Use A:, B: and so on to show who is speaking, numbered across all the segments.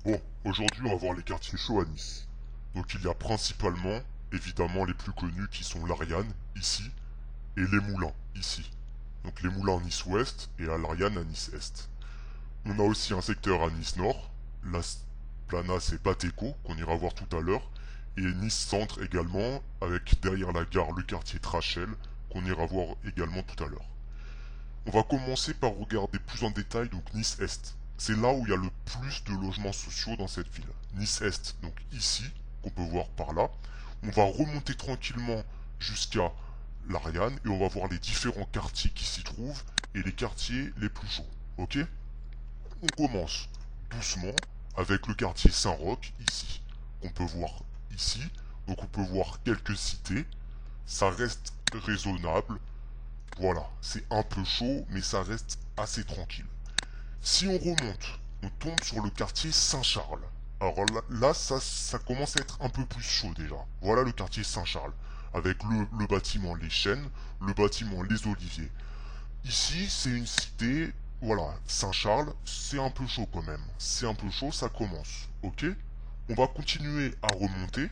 A: Bon, aujourd'hui on va voir les quartiers chauds à Nice. Donc il y a principalement, évidemment les plus connus qui sont l'Ariane, ici, et les Moulins, ici. Donc les Moulins à Nice-Ouest et à l'Ariane à Nice-Est. On a aussi un secteur à Nice-Nord, la Planas et Patéco, qu'on ira voir tout à l'heure, et Nice-Centre également, avec derrière la gare le quartier Trachel, qu'on ira voir également tout à l'heure. On va commencer par regarder plus en détail donc Nice-Est. C'est là où il y a le plus de logements sociaux dans cette ville. Nice-Est, donc ici, qu'on peut voir par là. On va remonter tranquillement jusqu'à l'Ariane et on va voir les différents quartiers qui s'y trouvent et les quartiers les plus chauds. Ok? On commence doucement avec le quartier Saint-Roch ici. On peut voir ici. Donc on peut voir quelques cités. Ça reste raisonnable. Voilà, c'est un peu chaud, mais ça reste assez tranquille. Si on remonte, on tombe sur le quartier Saint-Charles. Alors là, ça commence à être un peu plus chaud déjà. Voilà le quartier Saint-Charles, avec le bâtiment Les Chênes, le bâtiment Les Oliviers. Ici, c'est une cité, voilà, Saint-Charles, c'est un peu chaud quand même. C'est un peu chaud, ça commence, ok? On va continuer à remonter,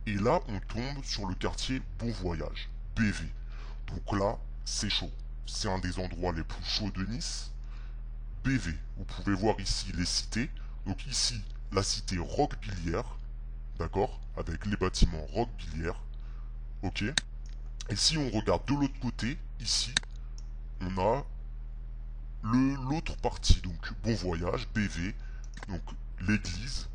A: et là, on tombe sur le quartier Bon Voyage, BV. Donc là, c'est chaud. C'est un des endroits les plus chauds de Nice. BV, vous pouvez voir ici les cités. Donc ici, la cité Roquebillière, d'accord, avec les bâtiments Roquebillière, ok. Et si on regarde de l'autre côté, ici, on a l'autre partie, donc Bon Voyage, BV, donc l'église,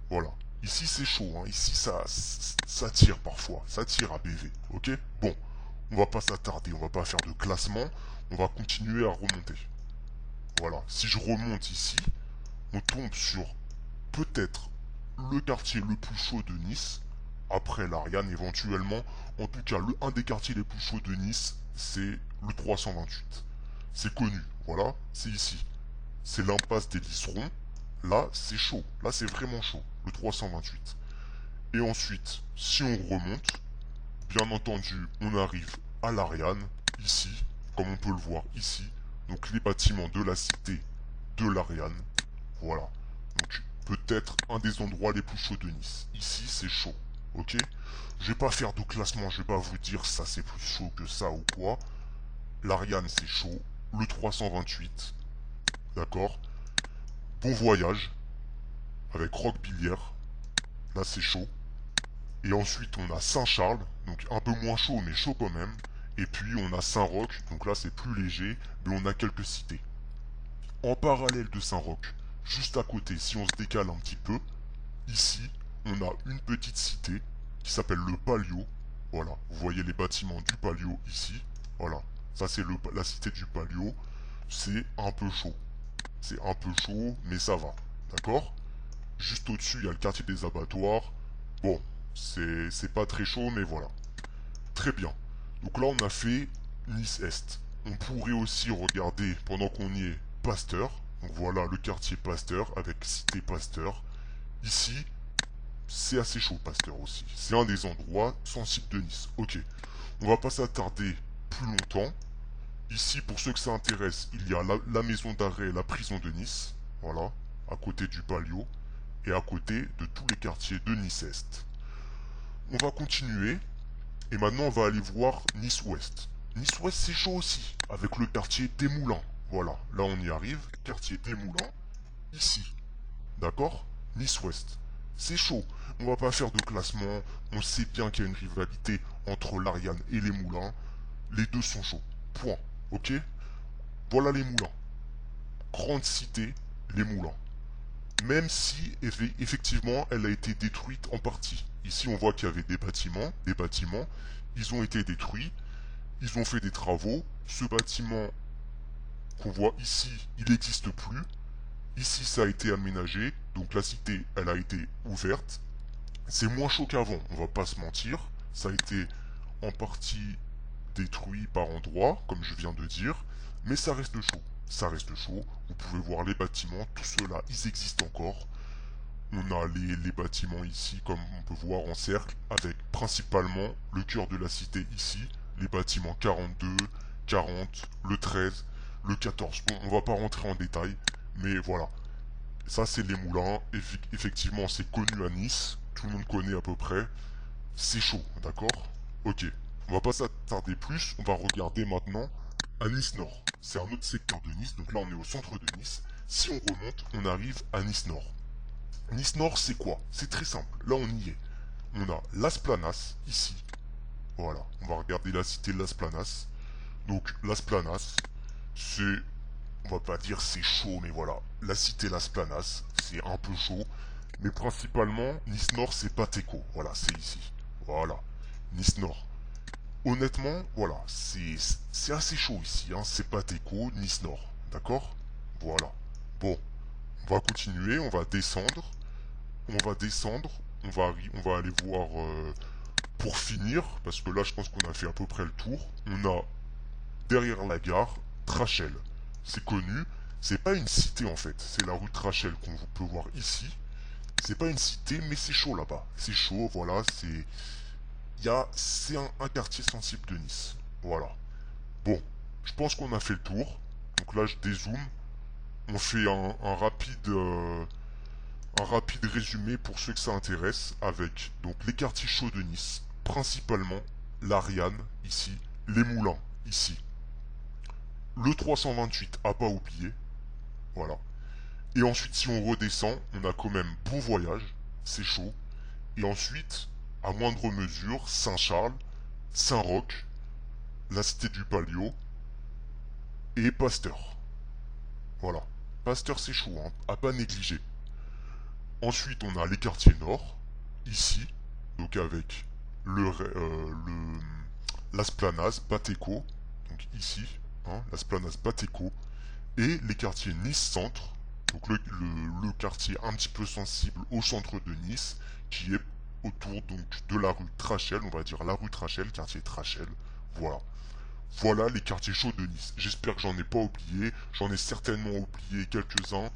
A: voilà. Ici c'est chaud, hein. Ici ça tire parfois, ça tire à BV, ok. Bon, on va pas s'attarder, on va pas faire de classement, on va continuer à remonter. Voilà, si je remonte ici, on tombe sur peut-être le quartier le plus chaud de Nice, après l'Ariane éventuellement. En tout cas, un des quartiers les plus chauds de Nice, c'est le 328. C'est connu, voilà, c'est ici. C'est l'impasse des Liserons. Là, c'est chaud, là c'est vraiment chaud, le 328. Et ensuite, si on remonte, bien entendu, on arrive à l'Ariane, ici, comme on peut le voir ici. Donc les bâtiments de la cité de l'Ariane. Voilà. Donc peut-être un des endroits les plus chauds de Nice. Ici c'est chaud. Ok. Je vais pas faire de classement, je vais pas vous dire ça c'est plus chaud que ça ou quoi. L'Ariane c'est chaud. Le 328. D'accord. Bon voyage. Avec Roquebillière. Là c'est chaud. Et ensuite on a Saint-Charles. Donc un peu moins chaud mais chaud quand même. Et puis on a Saint-Roch. Donc là c'est plus léger. Mais on a quelques cités. En parallèle de Saint-Roch, juste à côté, si on se décale un petit peu, ici, on a une petite cité qui s'appelle le Palio. Voilà, vous voyez les bâtiments du Palio ici. Voilà, ça c'est la cité du Palio. C'est un peu chaud. C'est un peu chaud, mais ça va. D'accord? Juste au-dessus, il y a le quartier des abattoirs. Bon, c'est pas très chaud, mais voilà. Très bien. Donc là, on a fait Nice-Est. On pourrait aussi regarder, pendant qu'on y est, Pasteur. Donc voilà le quartier Pasteur avec cité Pasteur. Ici, c'est assez chaud Pasteur aussi. C'est un des endroits sensibles de Nice. Ok. On va pas s'attarder plus longtemps. Ici, pour ceux que ça intéresse, il y a la maison d'arrêt, la prison de Nice. Voilà. À côté du Palio. Et à côté de tous les quartiers de Nice-Est. On va continuer. Et maintenant, on va aller voir Nice-Ouest. Nice-Ouest, c'est chaud aussi. Avec le quartier des Moulins. Voilà. Là, on y arrive. Quartier des Moulins. Ici. D'accord? Nice-Ouest. C'est chaud. On va pas faire de classement. On sait bien qu'il y a une rivalité entre l'Ariane et les Moulins. Les deux sont chauds. Point. Ok? Voilà les Moulins. Grande cité, les Moulins. Même si effectivement elle a été détruite en partie. Ici on voit qu'il y avait des bâtiments, ils ont été détruits, ils ont fait des travaux. Ce bâtiment qu'on voit ici, il n'existe plus. Ici ça a été aménagé, donc la cité elle a été ouverte. C'est moins chaud qu'avant, on va pas se mentir. Ça a été en partie détruit par endroits, comme je viens de dire, mais ça reste chaud. Ça reste chaud, vous pouvez voir les bâtiments, tout cela, ils existent encore. On a les bâtiments ici, comme on peut voir en cercle, avec principalement le cœur de la cité ici, les bâtiments 42, 40, le 13, le 14. Bon, on va pas rentrer en détail, mais voilà. Ça, c'est les moulins. Effectivement, c'est connu à Nice. Tout le monde connaît à peu près. C'est chaud, d'accord? Ok. On va pas s'attarder plus. On va regarder maintenant à Nice Nord. C'est un autre secteur de Nice. Donc là, on est au centre de Nice. Si on remonte, on arrive à Nice Nord. Nice Nord, c'est quoi? C'est très simple. Là, on y est. On a Las Planas, ici. Voilà. On va regarder la cité Las Planas. Donc, Las Planas, c'est... On va pas dire c'est chaud, mais voilà. La cité Las Planas, c'est un peu chaud. Mais principalement, Nice Nord, c'est Pateco. Voilà, c'est ici. Voilà. Nice Nord. Honnêtement, voilà, c'est assez chaud ici. Hein. C'est Pateco, Nice Nord. D'accord? Voilà. Bon, on va continuer, on va descendre. On va descendre. On va aller voir pour finir, parce que là, je pense qu'on a fait à peu près le tour. On a derrière la gare Trachel. C'est connu. C'est pas une cité en fait. C'est la rue Trachel qu'on peut voir ici. C'est pas une cité, mais c'est chaud là-bas. C'est chaud, voilà. C'est un quartier sensible de Nice. Voilà. Bon, je pense qu'on a fait le tour. Donc là, je dézoome. On fait un rapide résumé pour ceux que ça intéresse avec donc les quartiers chauds de Nice, principalement l'Ariane ici, les Moulins ici, le 328 à pas oublier, voilà. Et ensuite si on redescend, on a quand même Bon Voyage, c'est chaud. Et ensuite, à moindre mesure, Saint-Charles, Saint-Roch, la Cité du Palio et Pasteur. Voilà. Pasteur c'est chaud, hein, à pas négliger. Ensuite, on a les quartiers nord, ici, donc avec Las Planas, Bateco, donc ici, hein, Las Planas, Bateco, et les quartiers Nice-Centre, donc le quartier un petit peu sensible au centre de Nice, qui est autour donc de la rue Trachel, on va dire la rue Trachel, quartier Trachel, voilà. Voilà les quartiers chauds de Nice. J'espère que j'en ai pas oublié. J'en ai certainement oublié quelques-uns.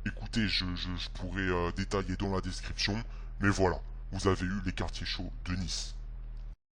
A: Écoutez, je pourrais détailler dans la description. Mais voilà, vous avez eu les quartiers chauds de Nice.